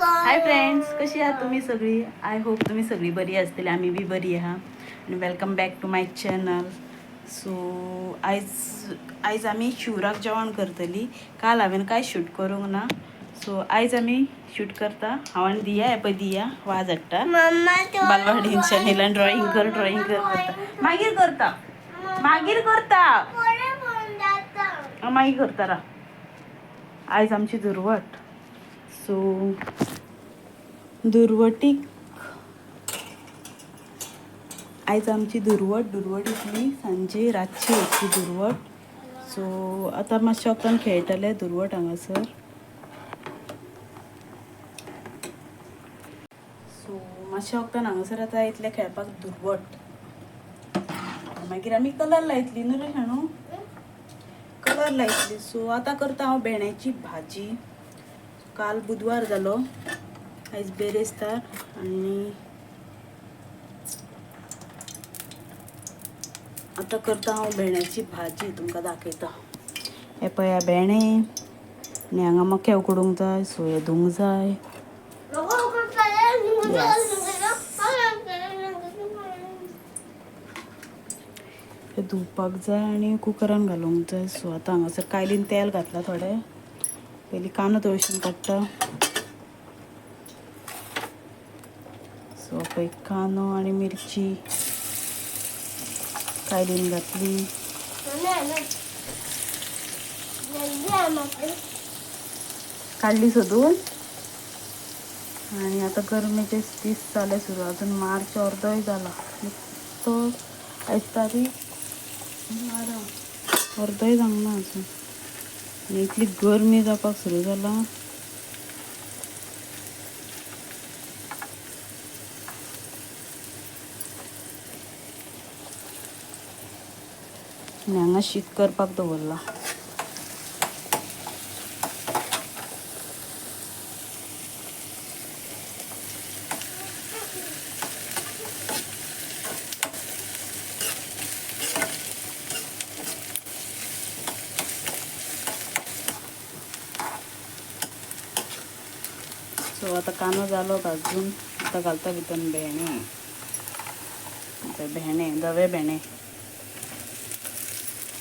Hi friends, कशी आहात तुम्ही सगळी? आय होप तुम्ही सगळी बरी असतील. आम्ही बी बरी आहा. आणि welcome back to my channel. So आयज आम्ही शिवराक जेवण करतली. काल हांवें काय शूट करूंक ना. सो आयज आम्ही शूट करता. हांव आनी दिया हे पळय दिया वाज हाडटा बालवाडीन चॅनलान ड्रॉइंग कर करता. मागीर करता मागीर करता रा. आयज आमची दुर्वट. सो दुर्वटीक आयज आमची दुर्वट इतली सांजे रातची इतली दुर्वट. सो आतां मातशें वक्तान खेळटले दुर्वट हांगासर. सो मातशें वक्तान हांगासर आतां इतले खेळपाक दुर्वट. मागीर आमी कलर लायतली न्हू रे शाणू, कलर लायतली. सो आतां करता हांव भेंड्याची भाजी. काल बुधवार जालो, आयज बेरेस्तार. आनी आतां करता हांव भेंड्याची भाजी. तुमकां दाखयता. हे पळया भेंडे आनी हांगा मके उकडूंक जाय. सो हे धुवंक जाय. हे धुवपाक जाय आनी कुकरान घालूंक जाय. सो आतां हांगासर कायलीन तेल घातला थोडें. पयलीं कांदो तळशीन काडटा. सो पळय कांदो आनी मिरची कायलीन घातली. काडली सोदून. आनी आतां गरमेचे दीस जाले सुरू. अजून मार्च अर्दोय जाला. तो आयज तारीख 12 अर्दोय जावंक ना अजून. आनी इतली गरमी जावपाक सुरू जाला. आनी हांगा शीत करपाक दवरला. सो आतां कांदो जालो भाजून. आतां घालता भितर भेंडे. भेंडे धवे भेंडे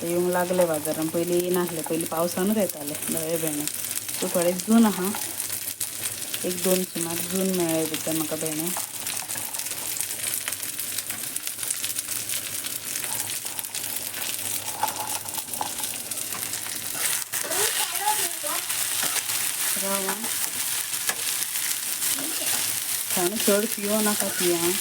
ते येवंक लागले बाजारान. पयलीं नासले, पयलीं पावसानूच येताले धवे भेंडे. सो थोडे जून आहा. 1-2 सुमार जून मेळ्ळे भितर म्हाका भेंडे. रवा चड पिवो नाका ती आं.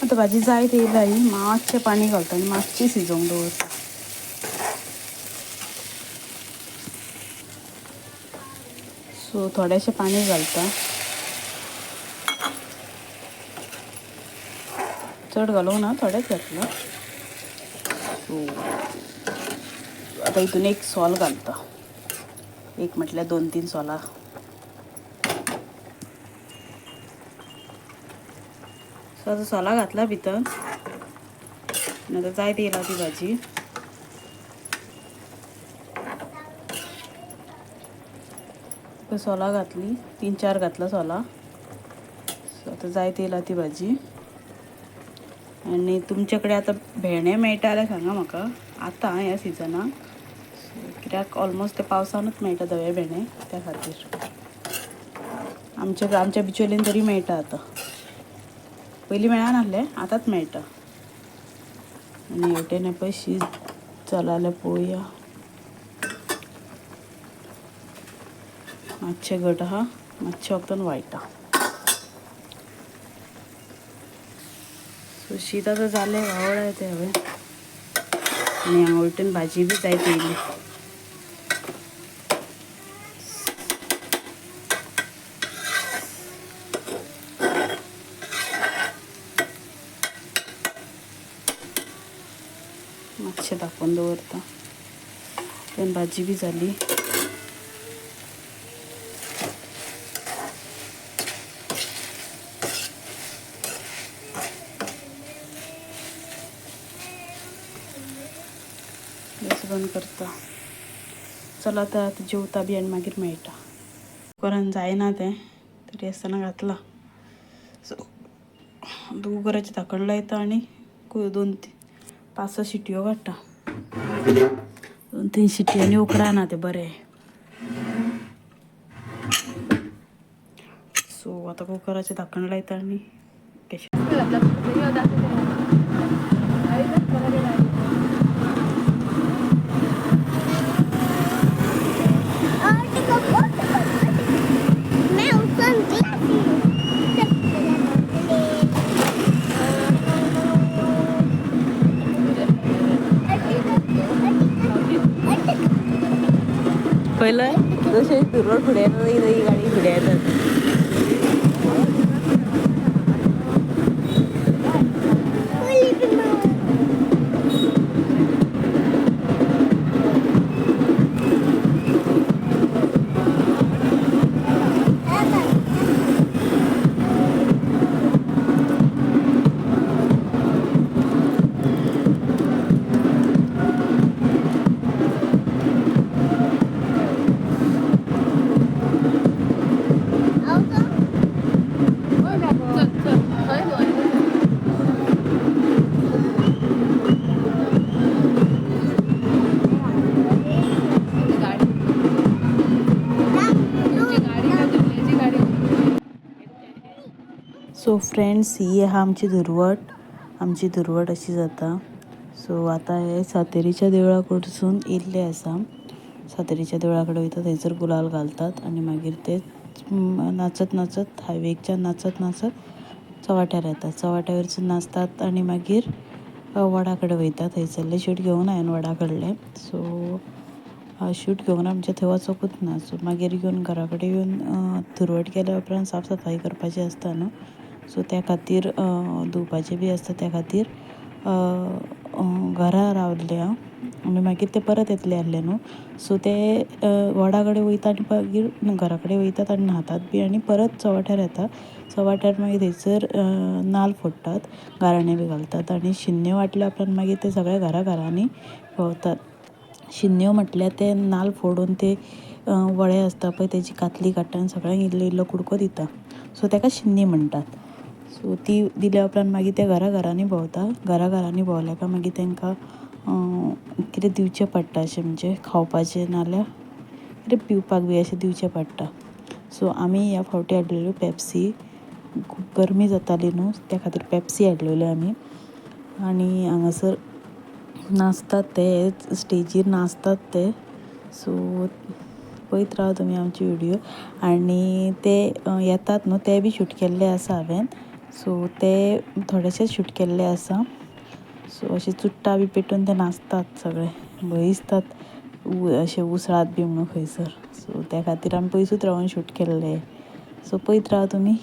आतां भाजी जायत येयला ही. मातशें पाणी घालता आनी मातशी शिजोवंक दवरता. सो थोडेशें पाणी घालता. चड घालूंक ना, थोडेंच घातला. सो आतां हितून एक सोल घालता. एक म्हटल्यार 2-3 सोलां. सो आतां सोलां घातला भितर. आनी आतां जायत येयला ती भाजी. सोलां घातली. 3-4 घातला सोलां. सो आतां जायत येयला ती भाजी. आनी तुमचे कडेन आतां भेंडे मेळटा जाल्यार सांगा म्हाका. आतां ह्या सिजनाक. कित्याक ऑलमोस्ट ते पावसानूच मेळटा धवे भेंडे. त्या खातीर आमच्या बिचोलेन तरी मेळटा आतां. पयलीं मेळनासले, आतांच मेळटा. आनी हेवटेन पळय शीत जाला जाल्यार पळोवया. मातशें घट आहा. मातशें वक्तान वाळटा. सो शीत आतां जालें वावळ्ळें तें हांवें आणि हांगा वयल्यान भाजी बी जायत येयली. मातशें धांपून दवरता. तेन भाजी बी जाली. गॅस बंद करता. चला आता जेवता बी आनी मागीर मेळटा. कुकरान जायना तें तरी आसतना घातला. सो कुकराचें धांकण लायता आनी 2-5 शिटयो काडटा. 2-3 शिटयांनी उकडना तें बरें. सो आतां कुकराचें धांकण लायता आनी पहिलं जसे रोड फुडें येता ही गाडी फुडें येता. सो फ्रेंड्स ही आहा आमची दुर्वट अशी जाता. सो आतां हे सातेरीच्या देवळा कडसून येयल्ले आसा. सातेरीच्या देवळा कडेन वयता थंयसर गुलाल घालतात आनी मागीर ते नाचत हायवेच्यान नाचत चवाट्यार येतात. चवाट्या वयरसून नाचतात आनी मागीर वडा कडेन वयता. थंयसरले शूट घेवन हांवें वडा कडले. सो शूट घेवन आमचे थंय वचोकूच ना. सो मागीर येवन घरा कडेन येवन दुर्वट केल्या उपरांत साफ सफाई करपाची आसता न्हू. सो त्या खातीर धुवपाचें बी आसता. त्या खातीर घरा रावल्ले हांव आनी मागीर ते परत येतले आहले न्हू. सो ते वडा कडेन वयता आनी मागीर घरा कडेन वयतात आनी न्हातात बी आनी परत चवाट्यार येता. चवाट्यार मागीर थंयसर नाल्ल फोडटात, गाराणें बी घालतात आनी शिन्यो वांटल्या उपरांत मागीर ते सगळे घरांनी भोंवतात. शिन्यो म्हटल्यार ते नाल्ल फोडून ते वळे आसता पळय तेजी कातली काडटा आनी सगळ्यांक इल्लो इल्लो कुडको दिता. सो ताका शिन्नी म्हणटात. सो ती दिल्या उपरांत मागीर ते घरांनी भोंवता. घरांनी भोंवल्या काय मागीर तांकां कितें दिवचें पडटा अशें म्हणजे खावपाचें नाल्यार कितें पिवपाक बी अशें दिवचें पडटा. सो आमी ह्या फावटी हाडलेल्यो पेप्सी. खूब गरमी जाताली न्हू त्या खातीर पेप्सी हाडलेल्यो आमी. आनी हांगासर नाचतात ते स्टेजीर नाचतात ते. सो पळयत रावा तुमी आमची व्हिडियो. आनी ते येतात न्हू ते बी शूट केल्ले आसा हांवें. सो ते थोडेशेच शूट केल्ले आसा. सो अशें चुट्टां बी पेटून ते नाचतात सगळे भंय दिसतात अशें उसळात बी म्हणून खंयसर. सो त्या खातीर आमी पयसूच रावन शूट केल्ले. सो पळयत रावा तुमी.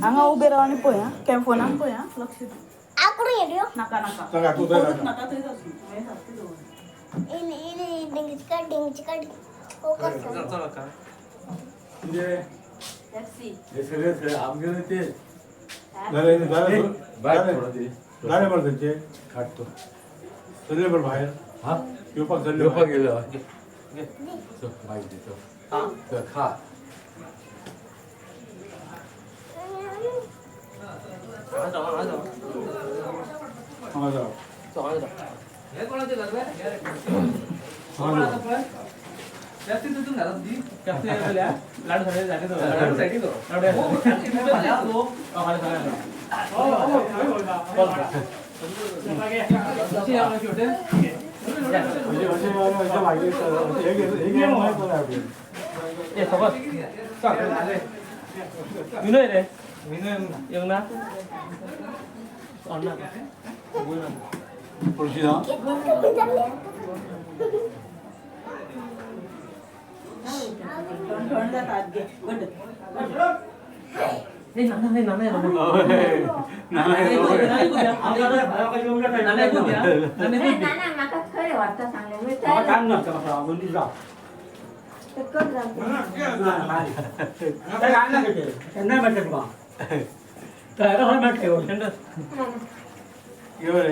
हांगा उबे राव आनी पळय आं. काय फोनान पळय आं. लक्ष दी. नाका नाका थंयच आसूं. हें सारकें दवर. पेप्सी गाणे बरं त्यांचे काढतो सगळे बरं बाहेर हा येवपाक गेलो माहिती खा विनय रे विनय येऊन ना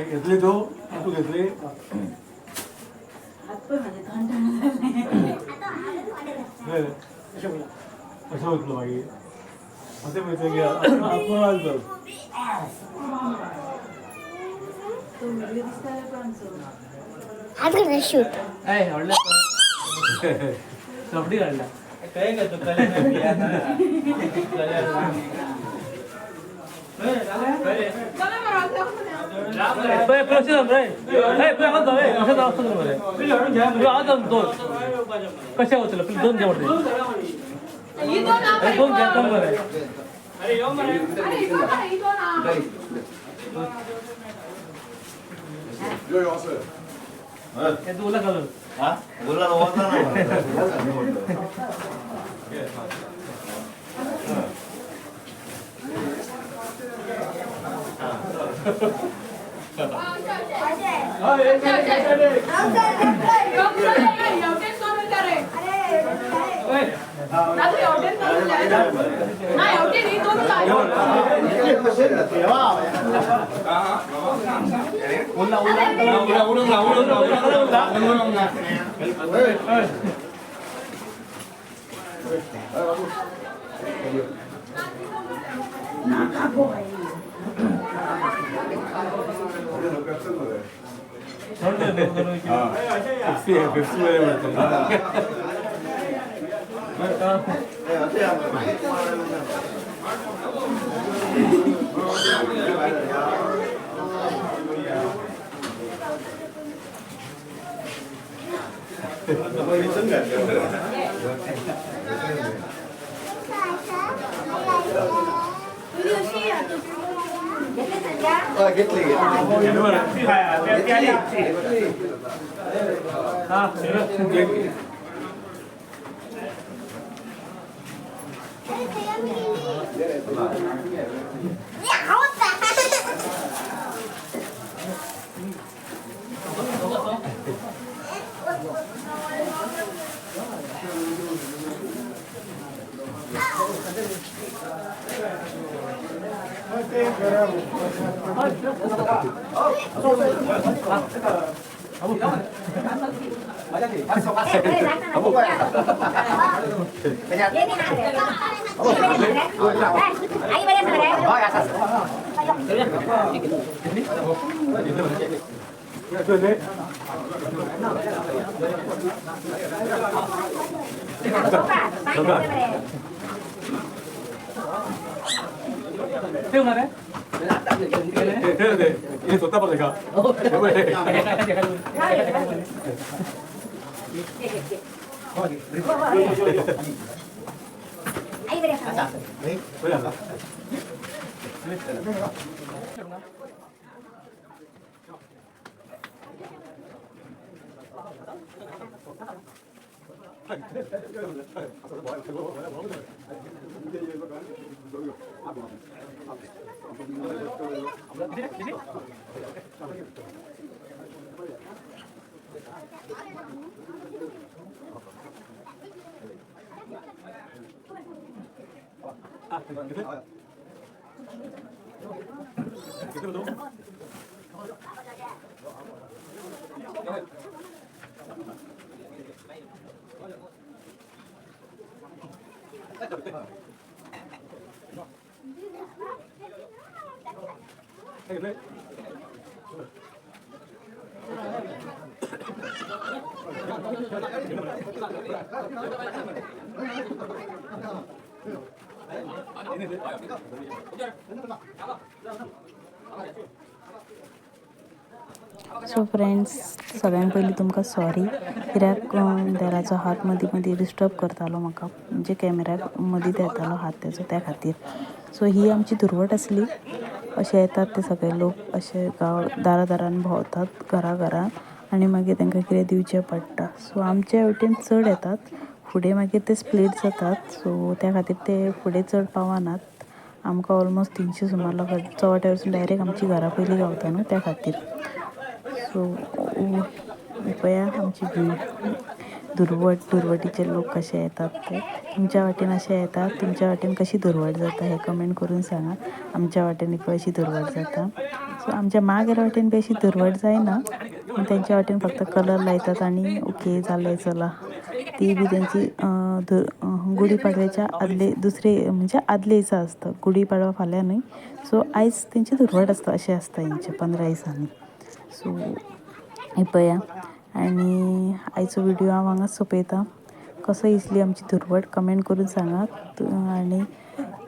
घेतली तू तू घेतली असं होतलं मागे असं माहिती की आपण शूट कबड्डी काढला काय करतो कशा होत दोन घ्या दोन घ्या कम बरं तुला घालून ठेवणार आहे हे स्वतः बघ का सो फ्रेंड्स, सगळ्यां पयलीं तुमकां सॉरी, कित्याक देराचो हात मदीं मदीं डिस्टर्ब करतालो म्हाका, म्हणजे कॅमेराक मदीं येतालो हात तेजो, त्या खातीर. सो ही आमची दुर्वट आसली. अशे येतात ते सगळे लोक, अशे दारान भोंवतात घरान आनी मागीर तांकां कितें दिवचें पडटा. सो आमचे वटेन चड येतात, फुडें मागीर ते स्प्लीट जातात. सो त्या खातीर ते फुडें चड पावनात. आमकां ऑलमोस्ट 300 सुमार लोकां चवट्या वचून डायरेक्ट आमची घरा पयलीं गावता न्हू, त्या खातीर. सो पळया आमची दुर्वटीचे लोक कशे येतात ते. तुमच्या वाटेन अशे येतात, तुमच्या वाटेन कशी दुर्वट जाता हें कमेंट करून सांगात. आमच्या वाटेन कशी दुर्वट जाता. सो आमच्या मागेर वाटेन बी अशी दुर्वट जायना, पूण तेंच्या वाटेन फक्त कलर लायतात आनी ओके जालें चला. ती बी तेंची गुढीपाडव्याच्या आदले दिसा आसता. गुढीपाडवा फाल्यां न्हय, सो आयज तेंची दुर्वट आसता, अशें आसता हेंचें 15 दिसांनी. सो हे पळया, आनी आयचो व्हिडियो हांव हांगाच सोंपयतां. कसो दिसली आमची दुर्वट कमेंट करून सांगात. आनी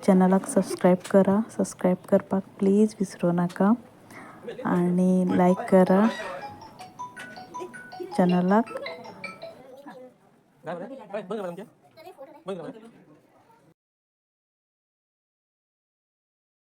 चॅनलाक सबस्क्रायब करपाक प्लीज विसरूं नाका. आनी लायक करा चॅनलाक. बंद करा